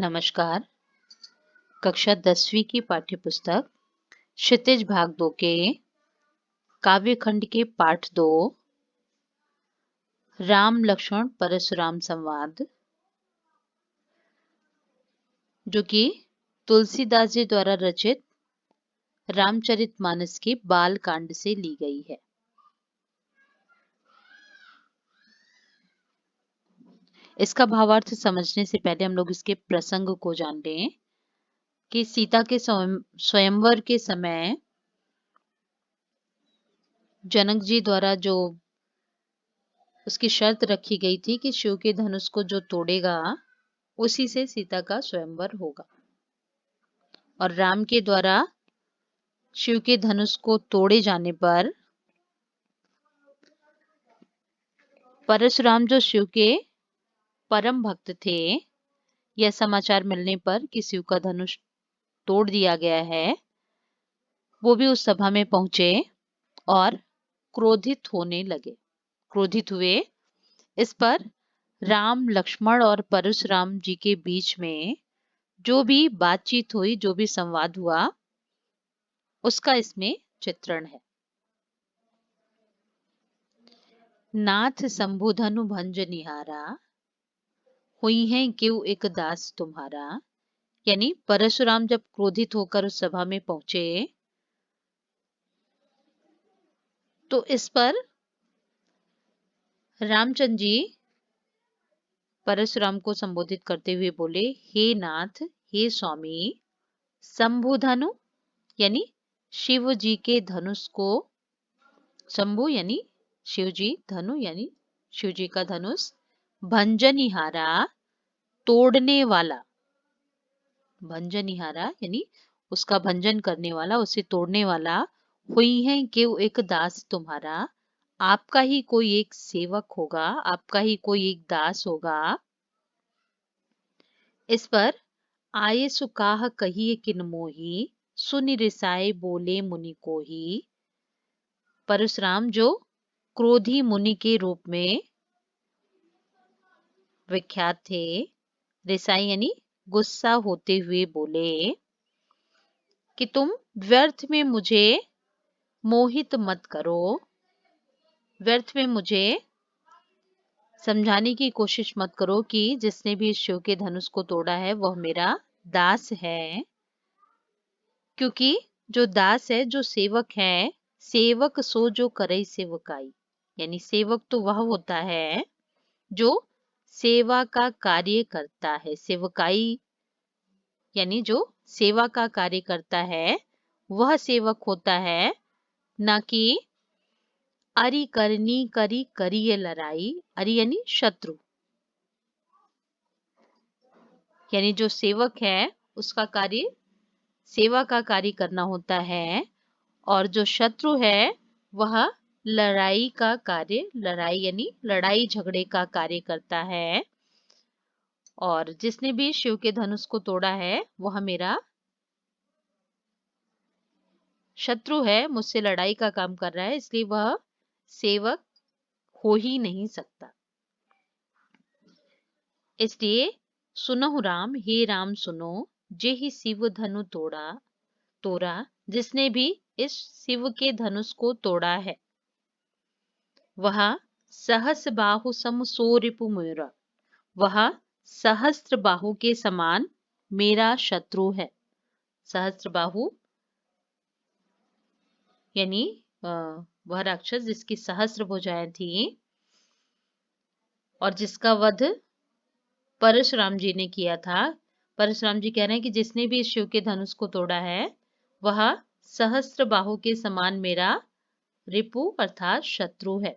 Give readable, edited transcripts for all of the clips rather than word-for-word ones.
नमस्कार। कक्षा 10वीं की पाठ्यपुस्तक क्षितिज भाग 2 के काव्यखंड के पाठ 2 राम लक्ष्मण परशुराम संवाद, जो कि तुलसीदास जी द्वारा रचित रामचरितमानस के बाल कांड से ली गई है। इसका भावार्थ समझने से पहले हम लोग इसके प्रसंग को जान लें कि सीता के स्वयंवर के समय जनक जी द्वारा जो उसकी शर्त रखी गई थी कि शिव के धनुष को जो तोड़ेगा उसी से सीता का स्वयंवर होगा, और राम के द्वारा शिव के धनुष को तोड़े जाने पर परशुराम जो शिव के परम भक्त थे, यह समाचार मिलने पर कि शिव का धनुष तोड़ दिया गया है, वो भी उस सभा में पहुंचे और क्रोधित होने लगे। क्रोधित हुए। इस पर राम, लक्ष्मण और परशुराम जी के बीच में जो भी बातचीत हुई, जो भी संवाद हुआ, उसका इसमें चित्रण है। नाथ शंभु धनु भंज निहारा, हुई है क्यों एक दास तुम्हारा। यानी परशुराम जब क्रोधित होकर उस सभा में पहुंचे तो इस पर रामचंद्र जी परशुराम को संबोधित करते हुए बोले, हे नाथ, हे स्वामी, शंभु धनु यानी शिव जी के धनुष को, शंभु यानी शिव जी, धनु यानी शिव जी का धनुष, भंजनिहारा तोड़ने वाला, भंजनिहारा यानी उसका भंजन करने वाला, उसे तोड़ने वाला, हुई है क्यों एक दास तुम्हारा, आपका ही कोई एक सेवक होगा, आपका ही कोई एक दास होगा। इस पर आये सुकाह कहिए किन मोही, सुनि रिसाए बोले मुनि को ही। परशुराम जो क्रोधी मुनि के रूप में विख्यात थे, रिसाई यानी गुस्सा होते हुए बोले कि तुम व्यर्थ में मुझे मोहित मत करो, व्यर्थ में मुझे समझाने की कोशिश मत करो कि जिसने भी शिव के धनुष को तोड़ा है वह मेरा दास है। क्योंकि जो दास है, जो सेवक है, सेवक सो जो करे सेवकाई, यानी सेवक तो वह होता है जो सेवा का कार्य करता है। सेवकाई यानी जो सेवा का कार्य करता है वह सेवक होता है, ना कि अरि करनी करी करिए लड़ाई। अरि यानी शत्रु, यानी जो सेवक है उसका कार्य सेवा का कार्य करना होता है, और जो शत्रु है वह लड़ाई का कार्य, लड़ाई यानी लड़ाई झगड़े का कार्य करता है। और जिसने भी शिव के धनुष को तोड़ा है वह मेरा शत्रु है, मुझसे लड़ाई का काम कर रहा है, इसलिए वह सेवक हो ही नहीं सकता। इसलिए सुनहु राम, हे राम सुनो, जे ही शिव धनु तोड़ा, जिसने भी इस शिव के धनुष को तोड़ा है वह सहस बाहु सम सो रिपु मेरा, वह सहस्त्र बाहु के समान मेरा शत्रु है। सहस्त्र बाहु यानी वह राक्षस जिसकी सहस्त्र भुजाएं थी और जिसका वध परशुराम जी ने किया था। परशुराम जी कह रहे हैं कि जिसने भी शिव के धनुष को तोड़ा है वह सहस्त्र बाहु के समान मेरा रिपु अर्थात शत्रु है।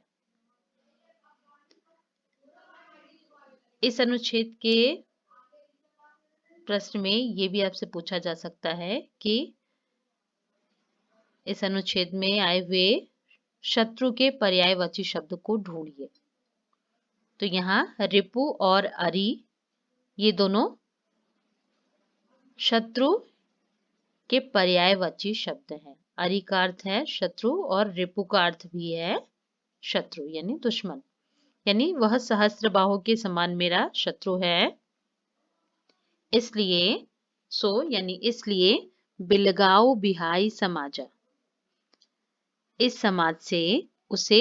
इस अनुच्छेद के प्रश्न में यह भी आपसे पूछा जा सकता है कि इस अनुच्छेद में आए हुए शत्रु के पर्यायवाची शब्द को ढूंढिए। तो यहाँ रिपु और अरि ये दोनों शत्रु के पर्यायवाची शब्द हैं। अरि का अर्थ है शत्रु और रिपु का अर्थ भी है शत्रु यानी दुश्मन, यानी वह सहस्त्र बाहु के समान मेरा शत्रु है। इसलिए सो यानी इसलिए बिलगाओ बिहाई समाजा, इस समाज से उसे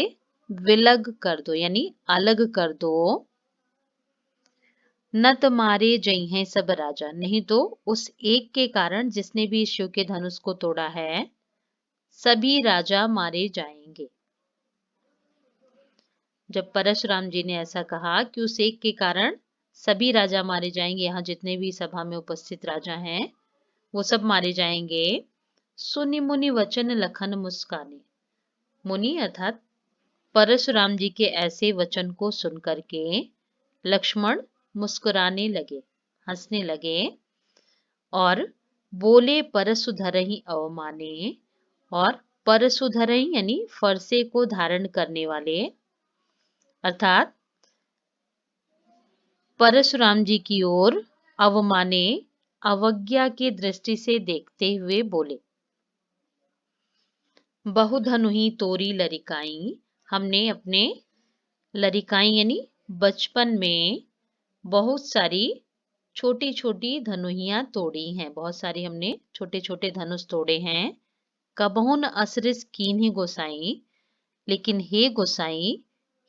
विलग कर दो यानी अलग कर दो। न तो मारे जई हैं सब राजा, नहीं तो उस एक के कारण जिसने भी शिव के धनुष को तोड़ा है सभी राजा मारे जाएंगे। जब परशुराम जी ने ऐसा कहा कि उस एक के कारण सभी राजा मारे जाएंगे, यहाँ जितने भी सभा में उपस्थित राजा हैं वो सब मारे जाएंगे। सुनि मुनि वचन लखन मुस्काने, मुनि अर्थात परशुराम जी के ऐसे वचन को सुनकर के लक्ष्मण मुस्कुराने लगे, हंसने लगे और बोले परसुधरहि अवमाने, और परसुधरहि यानी फरसे को धारण करने वाले अर्थात परशुराम जी की ओर अवमाने अवज्ञा की दृष्टि से देखते हुए बोले, बहुधनु ही तोरी लरिकाई, हमने अपने लरिकाई यानी बचपन में बहुत सारी छोटी छोटी धनुहियां तोड़ी हैं, बहुत सारी हमने छोटे छोटे धनुष तोड़े हैं। कबहु न असरिस कीन्ही गोसाई, लेकिन हे गोसाई,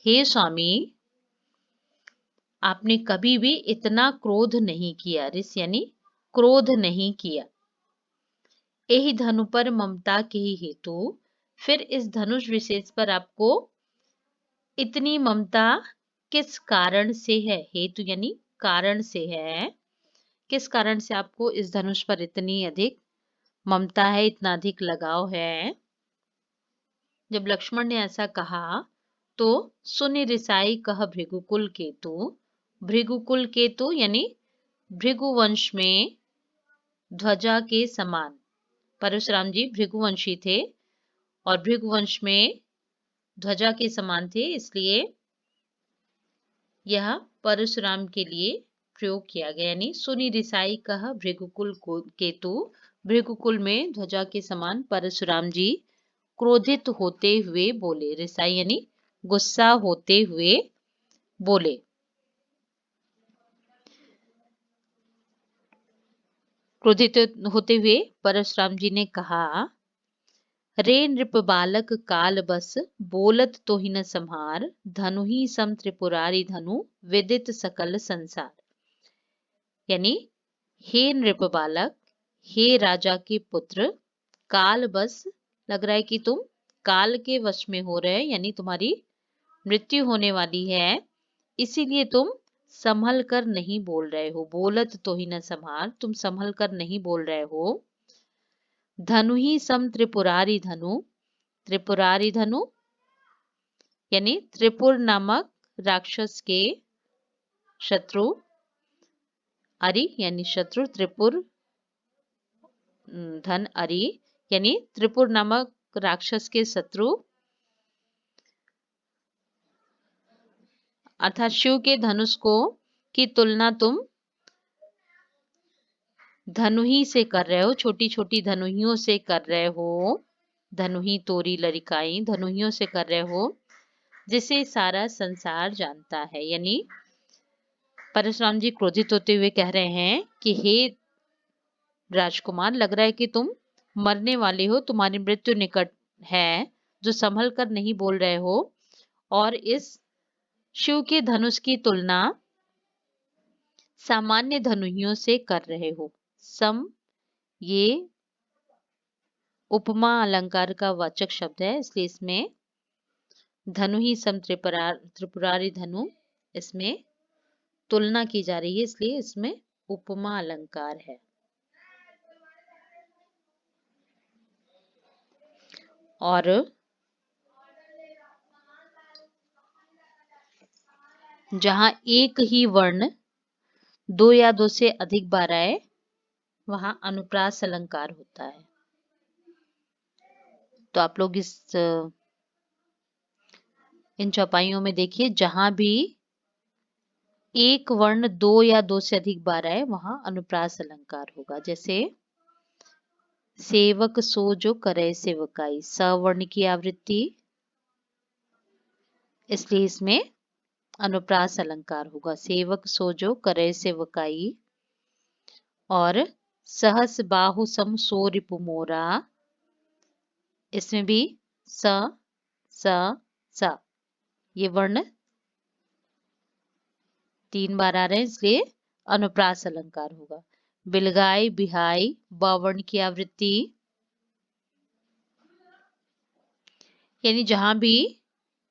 हे स्वामी, आपने कभी भी इतना क्रोध नहीं किया, रिस यानी क्रोध नहीं किया। यही धनु पर ममता के ही हेतु, फिर इस धनुष विशेष पर आपको इतनी ममता किस कारण से है? हेतु यानी कारण से है। किस कारण से आपको इस धनुष पर इतनी अधिक ममता है, इतना अधिक लगाव है? जब लक्ष्मण ने ऐसा कहा तो सुनि रिसाई कह भृगुकुल केतु, भृगुकुल केतु यानी भृगुवंश में ध्वजा के समान, परशुराम जी भृगुवंशी थे और भृगुवंश में ध्वजा के समान थे, इसलिए यह परशुराम के लिए प्रयोग किया गया। यानी सुनि रिसाई कह भृगुकुल केतु, भृगुकुल में ध्वजा के समान परशुराम जी क्रोधित होते हुए बोले, रिसाई यानी गुस्सा होते हुए बोले। क्रोधित होते हुए परशुराम जी ने कहा, रे नृप बालक काल बस, बोलत तो ही न संहार, धनु ही सम त्रिपुरारी धनु, विदित सकल संसार। यानी हे नृप बालक, हे राजा के पुत्र, काल बस, लग रहा है कि तुम काल के वश में हो रहे, यानी तुम्हारी मृत्यु होने वाली है, इसीलिए तुम संभल कर नहीं बोल रहे हो। बोलत तो ही न संहार, तुम संभल कर नहीं बोल रहे हो। धनु ही सम त्रिपुरारी धनु, त्रिपुरारी धनु यानी त्रिपुर नामक राक्षस के शत्रु, अरि यानी शत्रु, त्रिपुर धन अरि यानी त्रिपुर नामक राक्षस के शत्रु, अर्थात शिव के धनुष को की तुलना तुम धनुही से कर रहे हो, छोटी छोटी धनुहियों से कर रहे हो। धनुही तोरी लरिकाई, धनुहियों से कर रहे हो जिसे सारा संसार जानता है। यानी परशुराम जी क्रोधित होते हुए कह रहे हैं कि हे राजकुमार, लग रहा है कि तुम मरने वाले हो, तुम्हारी मृत्यु निकट है, जो संभल कर नहीं बोल रहे हो और इस शिव के धनुष की तुलना सामान्य धनुहियों से कर रहे हो। सम ये उपमा अलंकार का वाचक शब्द है, इसलिए इसमें धनु ही सम त्रिपुरारी धनु, इसमें तुलना की जा रही है, इसलिए इसमें उपमा अलंकार है। और जहां एक ही वर्ण दो या दो से अधिक बार आए वहां अनुप्रास अलंकार होता है। तो आप लोग इन चौपाइयों में देखिए, जहां भी एक वर्ण दो या दो से अधिक बार आए वहां अनुप्रास अलंकार होगा। जैसे सेवक सो जो करे सेवकाई, सवर्ण की आवृत्ति, इसलिए इसमें अनुप्रास अलंकार होगा। सेवक सो जो करे सेवकाई, और सहस बाहु सम सो रिपु मोरा, इसमें भी स स स ये वर्ण 3 बार आ रहे हैं, इसलिए अनुप्रास अलंकार होगा। बिलगाई बिहाई वर्ण की आवृत्ति, यानी जहां भी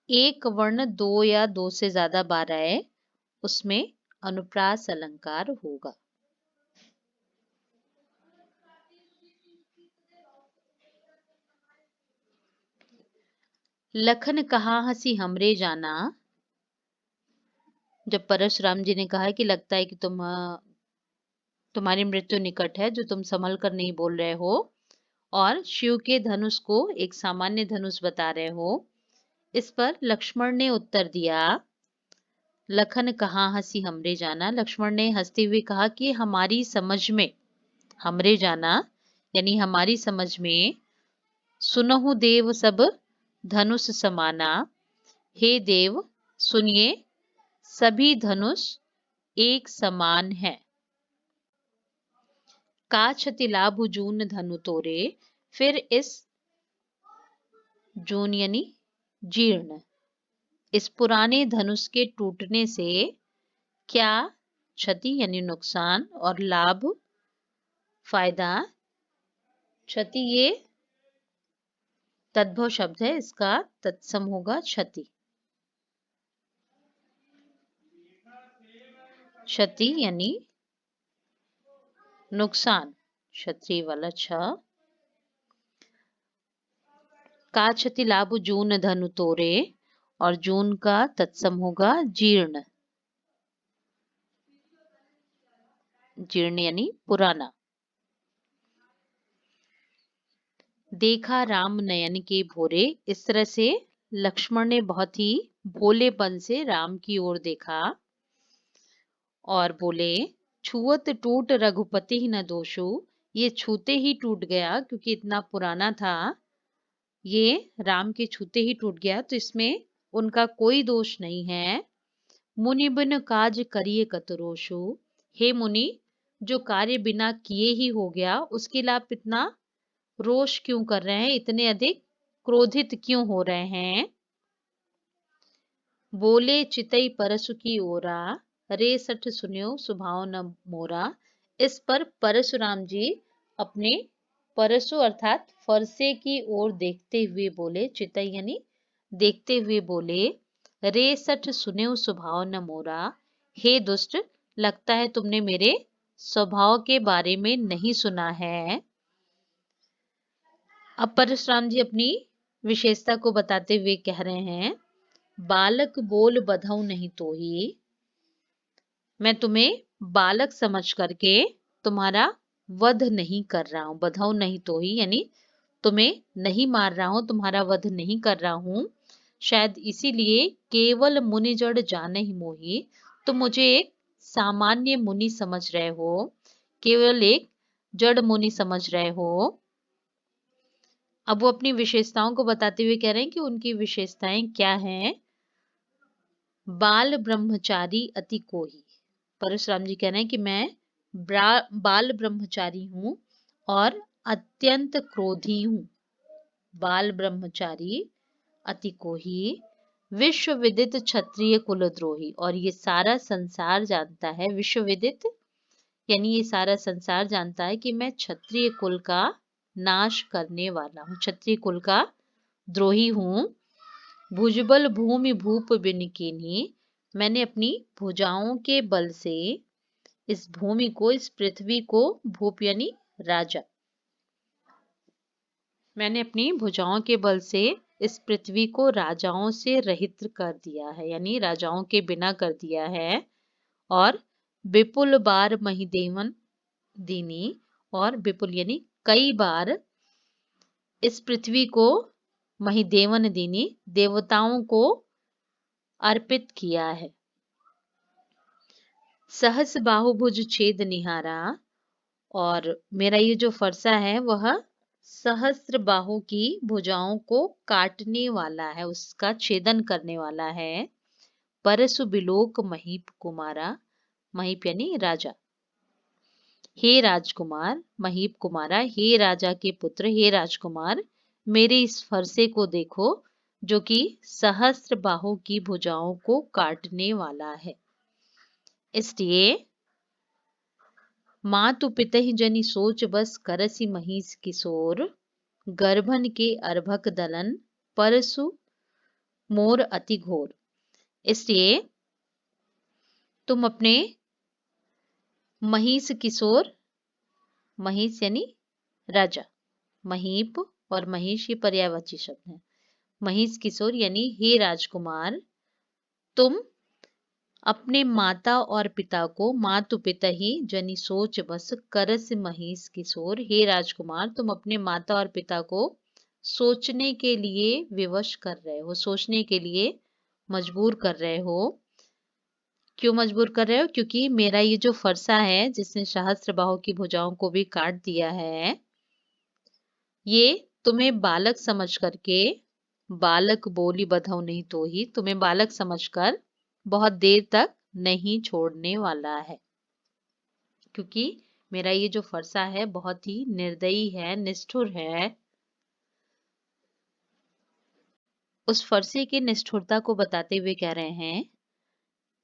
एक वर्ण 2 या 2 से ज्यादा बार आए उसमें अनुप्रास अलंकार होगा। लखन कहा हंसी हमरे जाना, जब परशुराम जी ने कहा कि लगता है कि तुम्हारी मृत्यु निकट है जो तुम संभल कर नहीं बोल रहे हो, और शिव के धनुष को एक सामान्य धनुष बता रहे हो। इस पर लक्ष्मण ने उत्तर दिया, लखन कहाँ हंसी हमरे जाना। लक्ष्मण ने हंसते हुए कहा कि हमारी समझ में, हमरे जाना यानी हमारी समझ में, सुनहु देव सब धनुष समाना, हे देव सुनिए सभी धनुष एक समान है। काछति लाभु जून धनु तोरे, फिर इस जून यानी जीर्ण, इस पुराने धनुष के टूटने से क्या क्षति यानी नुकसान, और लाभ फायदा। क्षति ये तद्भव शब्द है, इसका तत्सम होगा क्षति। क्षति यानी नुकसान, क्षत्रिय वाला छ। का क्षति लाभ जून धनु तोरे, और जून का तत्सम होगा जीर्ण, जीर्ण यानी पुराना। देखा राम नयन के भोरे, इस तरह से लक्ष्मण ने बहुत ही भोलेपन से राम की ओर देखा और बोले, छुअत टूट रघुपति ही न दोषु, ये छूते ही टूट गया क्योंकि इतना पुराना था, ये राम के छूते ही टूट गया तो इसमें उनका कोई दोष नहीं है। मुनि बिन काज करिए कतरोषु, हे मुनि जो कार्य बिना किए ही हो गया उसके लिए आप इतना रोष क्यों कर रहे हैं, इतने अधिक क्रोधित क्यों हो रहे हैं। बोले चितई परसु की ओरा, रे सठ सुन्यो सुभाव न मोरा। इस पर परशुराम जी अपने परसु अर्थात फरसे की ओर देखते हुए बोले, चितई यानी देखते हुए बोले, रे सठ सुन्यो स्वभाव न मोरा, हे दुष्ट लगता है तुमने मेरे स्वभाव के बारे में नहीं सुना है। अब परशुराम जी अपनी विशेषता को बताते हुए कह रहे हैं, बालक बोल बधौ नहीं तो ही, मैं तुम्हें बालक समझ करके तुम्हारा वध नहीं कर रहा हूं। बधौ नहीं तो ही यानी तुम्हें नहीं मार रहा हूं, तुम्हारा वध नहीं कर रहा हूं। शायद इसीलिए केवल मुनि जड़ जाने ही मोही, तुम मुझे एक सामान्य मुनि समझ रहे हो, केवल एक जड़ मुनि समझ रहे हो। अब वो अपनी विशेषताओं को बताते हुए कह रहे हैं कि उनकी विशेषताएं क्या हैं। बाल ब्रह्मचारी अति कोही, परशुराम जी कह रहे हैं कि मैं बाल ब्रह्मचारी हूं और अत्यंत क्रोधी हूं। बाल ब्रह्मचारी अति कोही, विश्व विदित क्षत्रिय कुलद्रोही, और ये सारा संसार जानता है, विश्व विदित यानी ये सारा संसार जानता है कि मैं क्षत्रिय कुल का नाश करने वाला हूँ, क्षत्रिय कुल का द्रोही हूँ। भुजबल भूमि भूप बिन कीन्ही, मैंने अपनी भुजाओं के बल से इस भूमि को, इस पृथ्वी को, भूप यानी राजा, मैंने अपनी भुजाओं के बल से इस पृथ्वी को राजाओं से रहित कर दिया है, यानी राजाओं के बिना कर दिया है। और विपुल बार महिदेवन दीनी, और विपुल यानी कई बार इस पृथ्वी को महिदेवन दीनी देवताओं को अर्पित किया है। सहस बाहुभुज छेद निहारा, और मेरा ये जो फरसा है वह सहस्त्र बाहु की भुजाओं को काटने वाला है, उसका छेदन करने वाला है। परसु बिलोक महीप कुमारा, महीप यानी राजा। हे राजकुमार, महीप कुमारा, हे राजा के पुत्र, हे राजकुमार, मेरे इस फरसे को देखो जो कि सहस्त्र बाहों की भुजाओं को काटने वाला है। इसलिए मातु पितहि जनि सोच बस करसि महिष किशोर, गर्भन के अर्भक दलन परसु मोर अति घोर। इसलिए तुम अपने महिष किशोर, महिष यानी राजा, महीप और महिष ये पर्यायवाची शब्द हैं। महिष किशोर यानी हे राजकुमार, तुम अपने माता और पिता को, मातु पिता ही जनि सोच बस करस महिष किशोर, हे राजकुमार तुम अपने माता और पिता को सोचने के लिए विवश कर रहे हो, सोचने के लिए मजबूर कर रहे हो। क्यों मजबूर कर रहे हो? क्योंकि मेरा ये जो फरसा है जिसने सहस्त्र बाहों की भुजाओं को भी काट दिया है, ये तुम्हें बालक समझ करके, बालक बोली बधाओ नहीं तो ही, तुम्हें बालक समझकर बहुत देर तक नहीं छोड़ने वाला है। क्योंकि मेरा ये जो फरसा है बहुत ही निर्दयी है, निष्ठुर है। उस फरसे की निष्ठुरता को बताते हुए कह रहे हैं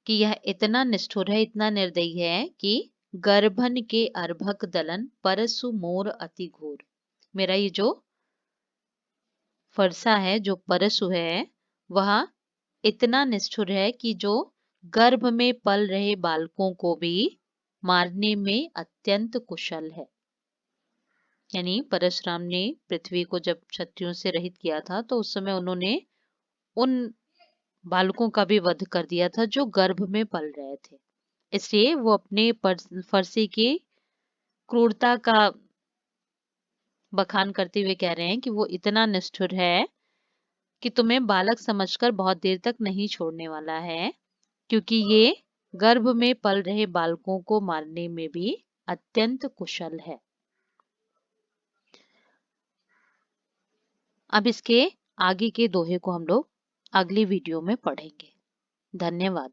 कि यह इतना निष्ठुर है, इतना निर्दयी है कि गर्भन के अर्भक दलन परसु मोर अति घोर। मेरा ये जो फरसा है, जो परसु है, वह इतना निष्ठुर है कि जो गर्भ में पल रहे बालकों को भी मारने में अत्यंत कुशल है। यानी परशुराम ने पृथ्वी को जब क्षत्रियों से रहित किया था तो उस समय उन्होंने उन बालकों का भी वध कर दिया था जो गर्भ में पल रहे थे। इसलिए वो अपने फरसे की क्रूरता का बखान करते हुए कह रहे हैं कि वो इतना निष्ठुर है कि तुम्हें बालक समझकर बहुत देर तक नहीं छोड़ने वाला है, क्योंकि ये गर्भ में पल रहे बालकों को मारने में भी अत्यंत कुशल है। अब इसके आगे के दोहे को हम लोग अगली वीडियो में पढ़ेंगे। धन्यवाद।